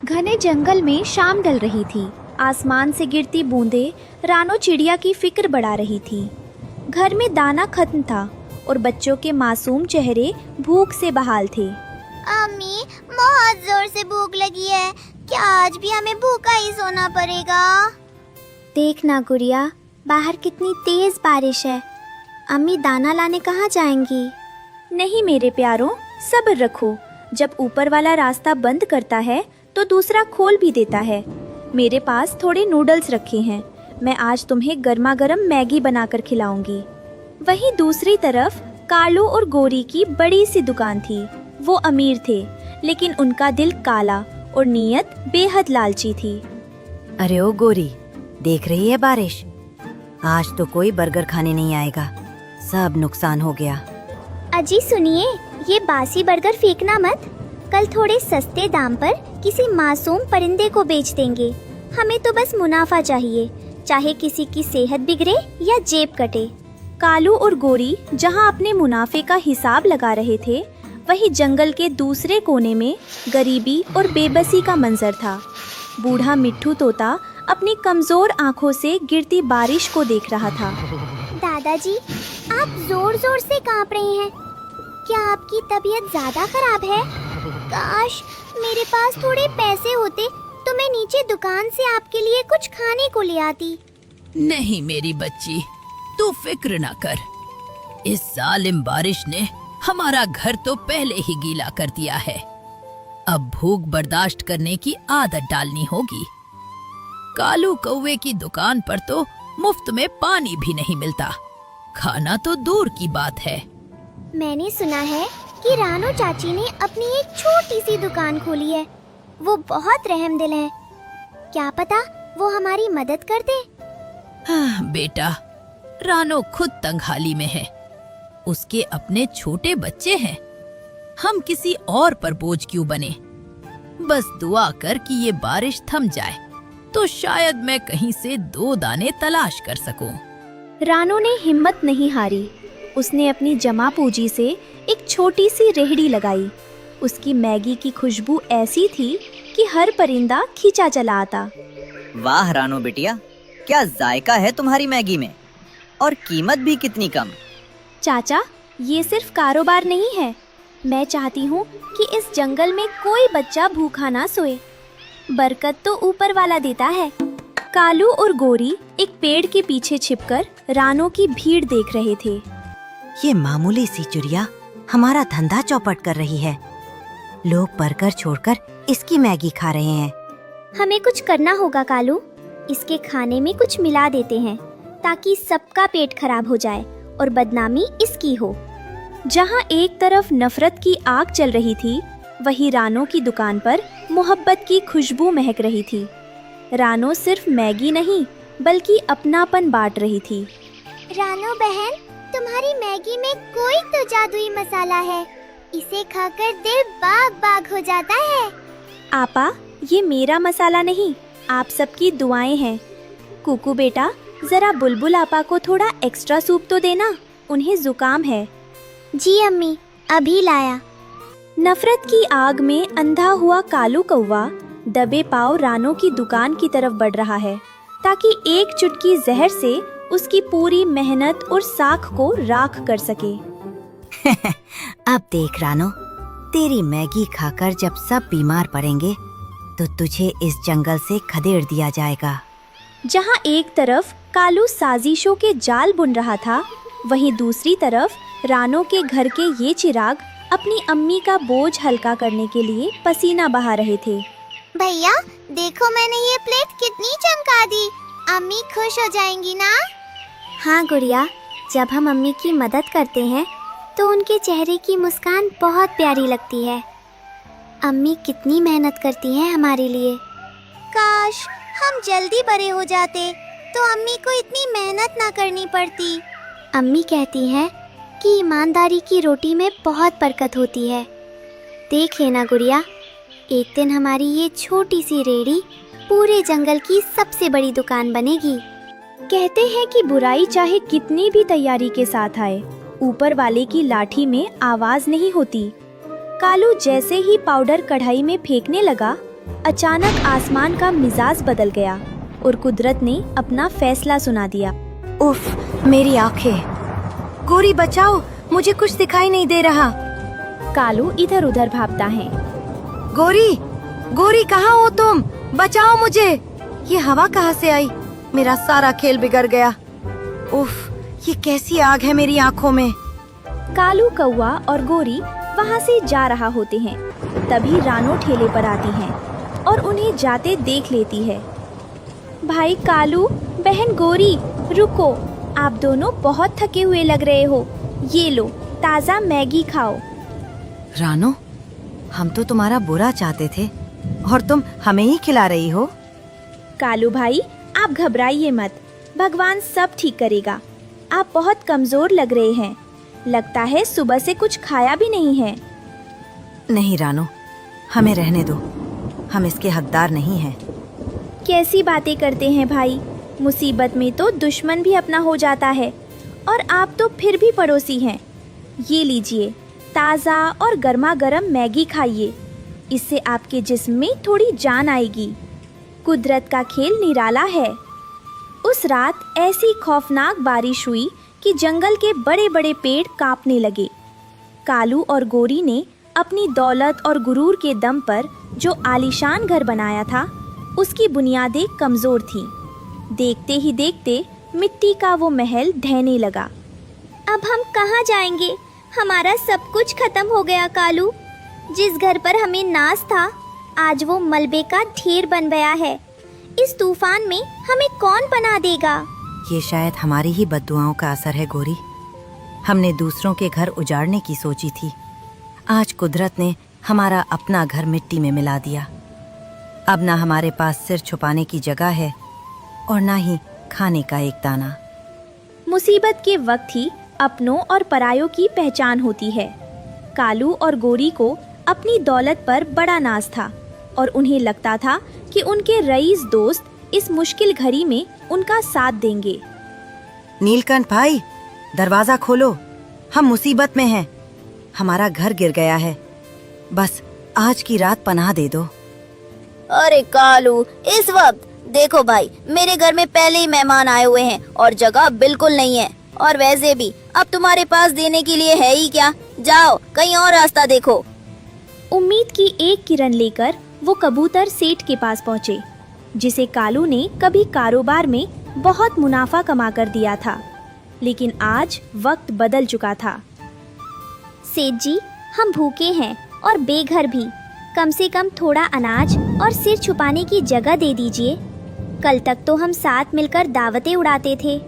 घने जंगल में शाम ढल रही थी। आसमान से गिरती बूंदें रानो चिड़िया की फिक्र बढ़ा रही थी। घर में दाना खत्म था और बच्चों के मासूम चेहरे भूख से बहाल थे। अम्मी, बहुत जोर से भूख लगी है। क्या आज भी हमें भूखा ही सोना पड़ेगा? देखना गुड़िया, बाहर कितनी तेज बारिश है। अम्मी दाना लाने कहाँ जाएंगी? नहीं मेरे प्यारों, सब्र रखो। जब ऊपर वाला रास्ता बंद करता है तो दूसरा खोल भी देता है। मेरे पास थोड़े नूडल्स रखे हैं, मैं आज तुम्हें गर्मा गर्म मैगी बनाकर खिलाऊंगी। वहीं दूसरी तरफ कालू और गोरी की बड़ी सी दुकान थी। वो अमीर थे, लेकिन उनका दिल काला और नीयत बेहद लालची थी। अरे ओ गोरी, देख रही है बारिश? आज तो कोई बर्गर खाने नहीं आएगा, सब नुकसान हो गया। अजी सुनिए, ये बासी बर्गर फेंकना मत। कल थोड़े सस्ते दाम पर किसी मासूम परिंदे को बेच देंगे। हमें तो बस मुनाफा चाहिए, चाहे किसी की सेहत बिगड़े या जेब कटे। कालू और गोरी जहां अपने मुनाफे का हिसाब लगा रहे थे, वहीं जंगल के दूसरे कोने में गरीबी और बेबसी का मंजर था। बूढ़ा मिट्ठू तोता अपनी कमजोर आंखों से गिरती बारिश को देख रहा था। दादाजी, आप जोर जोर से कांप रहे हैं। क्या आपकी तबीयत ज्यादा खराब है? काश मेरे पास थोड़े पैसे होते तो मैं नीचे दुकान से आपके लिए कुछ खाने को ले आती। नहीं मेरी बच्ची, तू फिक्र ना कर। इस जालिम बारिश ने हमारा घर तो पहले ही गीला कर दिया है। अब भूख बर्दाश्त करने की आदत डालनी होगी। कालू कौवे की दुकान पर तो मुफ्त में पानी भी नहीं मिलता, खाना तो दूर की बात है। मैंने सुना है कि रानो चाची ने अपनी एक छोटी सी दुकान खोली है। वो बहुत रहमदिल है। क्या पता वो हमारी मदद कर दे। बेटा, रानो खुद तंगहाली में है। उसके अपने छोटे बच्चे हैं। हम किसी और पर बोझ क्यों बने? बस दुआ कर कि ये बारिश थम जाए, तो शायद मैं कहीं से 2 दाने तलाश कर सकूं। रानो ने हिम्मत नहीं हारी। उसने अपनी जमा पूंजी से एक छोटी सी रेहड़ी लगाई। उसकी मैगी की खुशबू ऐसी थी कि हर परिंदा खींचा चला आता। वाह रानो बिटिया, क्या जायका है तुम्हारी मैगी में, और कीमत भी कितनी कम। चाचा, ये सिर्फ कारोबार नहीं है। मैं चाहती हूँ कि इस जंगल में कोई बच्चा भूखा ना सोए। बरकत तो ऊपर वाला देता है। कालू और गोरी एक पेड़ के पीछे छिपकर रानो की भीड़ देख रहे थे। ये मामूली सी चिड़िया हमारा धंधा चौपट कर रही है। लोग बर्गर छोड़कर इसकी मैगी खा रहे हैं। हमें कुछ करना होगा कालू। इसके खाने में कुछ मिला देते हैं ताकि सबका पेट खराब हो जाए और बदनामी इसकी हो। जहाँ एक तरफ नफरत की आग चल रही थी, वहीं रानो की दुकान पर मोहब्बत की खुशबू महक रही थी। रानो सिर्फ मैगी नहीं बल्कि अपनापन बांट रही थी। रानो बहन, तुम्हारी मैगी में कोई तो जादुई मसाला है। इसे खाकर दिल बाग बाग हो जाता है। आपा, ये मेरा मसाला नहीं, आप सबकी दुआएं हैं। कुकू बेटा, जरा बुलबुल आपा को थोड़ा एक्स्ट्रा सूप तो देना, उन्हें जुकाम है। जी अम्मी, अभी लाया। नफरत की आग में अंधा हुआ कालू कौवा दबे पांव रानो की दुकान की तरफ बढ़ रहा है, ताकि एक चुटकी जहर से उसकी पूरी मेहनत और साख को राख कर सके। अब देख रानो, तेरी मैगी खाकर जब सब बीमार पड़ेंगे तो तुझे इस जंगल से खदेड़ दिया जाएगा। जहाँ एक तरफ कालू साजिशों के जाल बुन रहा था, वहीं दूसरी तरफ रानो के घर के ये चिराग अपनी अम्मी का बोझ हल्का करने के लिए पसीना बहा रहे थे। भैया देखो, मैंने ये प्लेट कितनी चमका दी। अम्मी खुश हो जाएंगी ना? हाँ गुड़िया, जब हम अम्मी की मदद करते हैं तो उनके चेहरे की मुस्कान बहुत प्यारी लगती है। अम्मी कितनी मेहनत करती हैं हमारे लिए। काश हम जल्दी बड़े हो जाते तो अम्मी को इतनी मेहनत ना करनी पड़ती। अम्मी कहती हैं कि ईमानदारी की रोटी में बहुत बरकत होती है। देख लेना गुड़िया, एक दिन हमारी ये छोटी सी रेहड़ी पूरे जंगल की सबसे बड़ी दुकान बनेगी। कहते हैं कि बुराई चाहे कितनी भी तैयारी के साथ आए, ऊपर वाले की लाठी में आवाज नहीं होती। कालू जैसे ही पाउडर कढ़ाई में फेंकने लगा, अचानक आसमान का मिजाज बदल गया और कुदरत ने अपना फैसला सुना दिया। उफ, मेरी आंखें। गोरी बचाओ, मुझे कुछ दिखाई नहीं दे रहा। कालू इधर उधर भागता है। गोरी, गोरी कहाँ हो तुम? बचाओ मुझे। ये हवा कहाँ से आई? मेरा सारा खेल बिगड़ गया। उफ, ये कैसी आग है मेरी आंखों में। कालू, कौवा और गोरी वहाँ से जा रहा होते हैं। तभी रानो ठेले पर आती है और उन्हें जाते देख लेती है। भाई कालू, बहन गोरी, रुको, आप दोनों बहुत थके हुए लग रहे हो। ये लो, ताज़ा मैगी खाओ। रानो, हम तो तुम्हारा बुरा चाहते थे और तुम हमें ही खिला रही हो। कालू भाई, आप घबराइए मत, भगवान सब ठीक करेगा। आप बहुत कमजोर लग रहे हैं, लगता है सुबह से कुछ खाया भी नहीं है। नहीं रानो, हमें रहने दो, हम इसके हकदार नहीं हैं। कैसी बातें करते हैं भाई, मुसीबत में तो दुश्मन भी अपना हो जाता है और आप तो फिर भी पड़ोसी हैं। ये लीजिए, ताज़ा और गर्मा गर्म मैगी खाइए, इससे आपके जिस्म में थोड़ी जान आएगी। कुदरत का खेल निराला है। उस रात ऐसी खौफनाक बारिश हुई कि जंगल के बड़े बड़े पेड़ कांपने लगे। कालू और गोरी ने अपनी दौलत और गुरूर के दम पर जो आलीशान घर बनाया था, उसकी बुनियादें कमज़ोर थीं। देखते ही देखते मिट्टी का वो महल ढहने लगा। अब हम कहाँ जाएंगे? हमारा सब कुछ खत्म हो गया कालू। जिस घर पर हमें नाज था, आज वो मलबे का ढेर बन गया है। इस तूफान में हमें कौन बना देगा? ये शायद हमारी ही बद्दुआओं का असर है गोरी। हमने दूसरों के घर उजाड़ने की सोची थी, आज कुदरत ने हमारा अपना घर मिट्टी में मिला दिया। अब ना हमारे पास सिर छुपाने की जगह है और ना ही खाने का एक दाना। मुसीबत के वक्त ही अपनों और परायों की पहचान होती है। कालू और गोरी को अपनी दौलत पर बड़ा नाज था और उन्हें लगता था कि उनके रईस दोस्त इस मुश्किल घड़ी में उनका साथ देंगे। नीलकंठ भाई, दरवाजा खोलो, हम मुसीबत में हैं। हमारा घर गिर गया है, बस आज की रात पनाह दे दो। अरे कालू, इस वक्त देखो भाई, मेरे घर में पहले ही मेहमान आए हुए हैं और जगह बिल्कुल नहीं है। और वैसे भी अब तुम्हारे पास देने के लिए है ही क्या? जाओ, कहीं और रास्ता देखो। उम्मीद की एक किरण लेकर वो कबूतर सेठ के पास पहुँचे, जिसे कालू ने कभी कारोबार में बहुत मुनाफा कमा कर दिया था। लेकिन आज वक्त बदल चुका था। सेठ जी, हम भूखे हैं और बेघर भी। कम से कम थोड़ा अनाज और सिर छुपाने की जगह दे दीजिए। कल तक तो हम साथ मिलकर दावतें उड़ाते थे।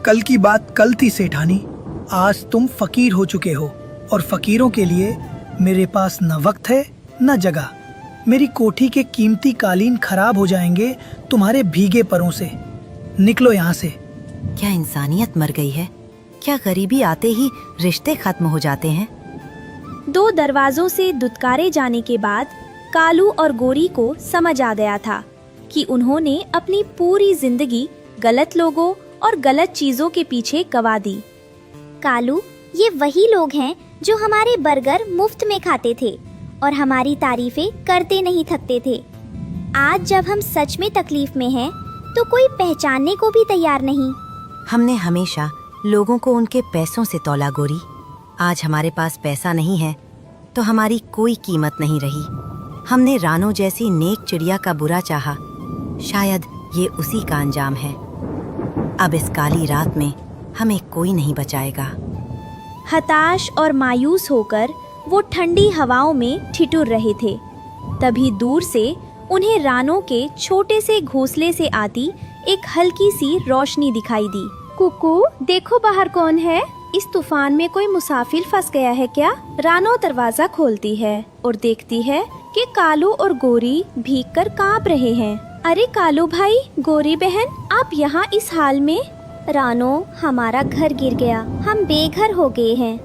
कल की बात कल थी सेठानी, आज तुम फकीर हो चुके हो और फकीरों के लिए मेरे पास न वक्त है न जगह। मेरी कोठी के कीमती कालीन खराब हो जाएंगे तुम्हारे भीगे परों से। निकलो यहाँ से। क्या इंसानियत मर गई है? क्या गरीबी आते ही रिश्ते खत्म हो जाते हैं? दो दरवाजों से दुत्कारे जाने के बाद कालू और गोरी को समझ आ गया था कि उन्होंने अपनी पूरी जिंदगी गलत लोगों और गलत चीजों के पीछे गवा दी। कालू, ये वही लोग हैं जो हमारे बर्गर मुफ्त में खाते थे और हमारी तारीफें करते नहीं थकते थे। आज जब हम सच में तकलीफ में हैं, तो कोई पहचानने को भी तैयार नहीं। हमने हमेशा लोगों को उनके पैसों से तौला गोरी। आज हमारे पास पैसा नहीं है तो हमारी कोई कीमत नहीं रही। हमने रानो जैसी नेक चिड़िया का बुरा चाहा, शायद ये उसी का अंजाम है। अब इस काली रात में हमें कोई नहीं बचाएगा। हताश और मायूस होकर वो ठंडी हवाओं में ठिठुर रहे थे। तभी दूर से उन्हें रानो के छोटे से घोंसले से आती एक हल्की सी रोशनी दिखाई दी। कुकू, देखो बाहर कौन है? इस तूफान में कोई मुसाफिर फंस गया है क्या? रानो दरवाजा खोलती है और देखती है कि कालू और गोरी भीगकर कांप रहे हैं। अरे कालू भाई, गोरी बहन, आप यहाँ इस हाल में? रानो, हमारा घर गिर गया, हम बेघर हो गए हैं।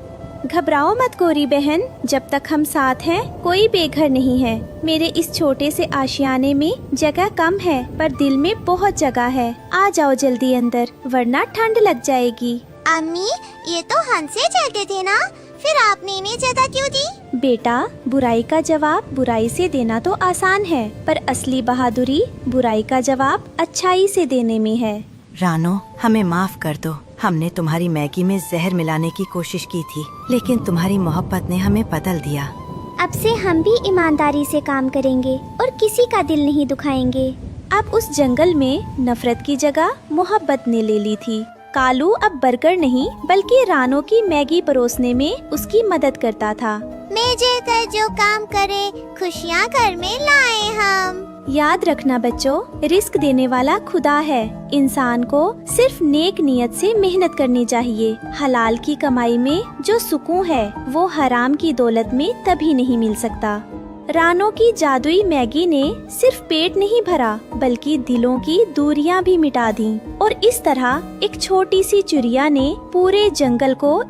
घबराओ मत गोरी बहन, जब तक हम साथ हैं कोई बेघर नहीं है। मेरे इस छोटे से आशियाने में जगह कम है पर दिल में बहुत जगह है। आ जाओ जल्दी अंदर, वरना ठंड लग जाएगी। अम्मी, ये तो हमसे चाहते थे ना, फिर आपने इन्हें जगह क्यों दी? बेटा, बुराई का जवाब बुराई से देना तो आसान है, पर असली बहादुरी बुराई का जवाब अच्छाई से देने में है। रानो, हमें माफ कर दो। हमने तुम्हारी मैगी में जहर मिलाने की कोशिश की थी, लेकिन तुम्हारी मोहब्बत ने हमें बदल दिया। अब से हम भी ईमानदारी से काम करेंगे और किसी का दिल नहीं दुखाएंगे। अब उस जंगल में नफरत की जगह मोहब्बत ने ले ली थी। कालू अब बर्गर नहीं बल्कि रानो की मैगी परोसने में उसकी मदद करता था। मिलकर जो काम करे खुशियाँ घर में लाए हम। याद रखना बच्चों, रिस्क देने वाला खुदा है। इंसान को सिर्फ नेक नियत से मेहनत करनी चाहिए। हलाल की कमाई में जो सुकून है वो हराम की दौलत में तभी नहीं मिल सकता। रानो की जादुई मैगी ने सिर्फ पेट नहीं भरा बल्कि दिलों की दूरियां भी मिटा दी, और इस तरह एक छोटी सी चिड़िया ने पूरे जंगल को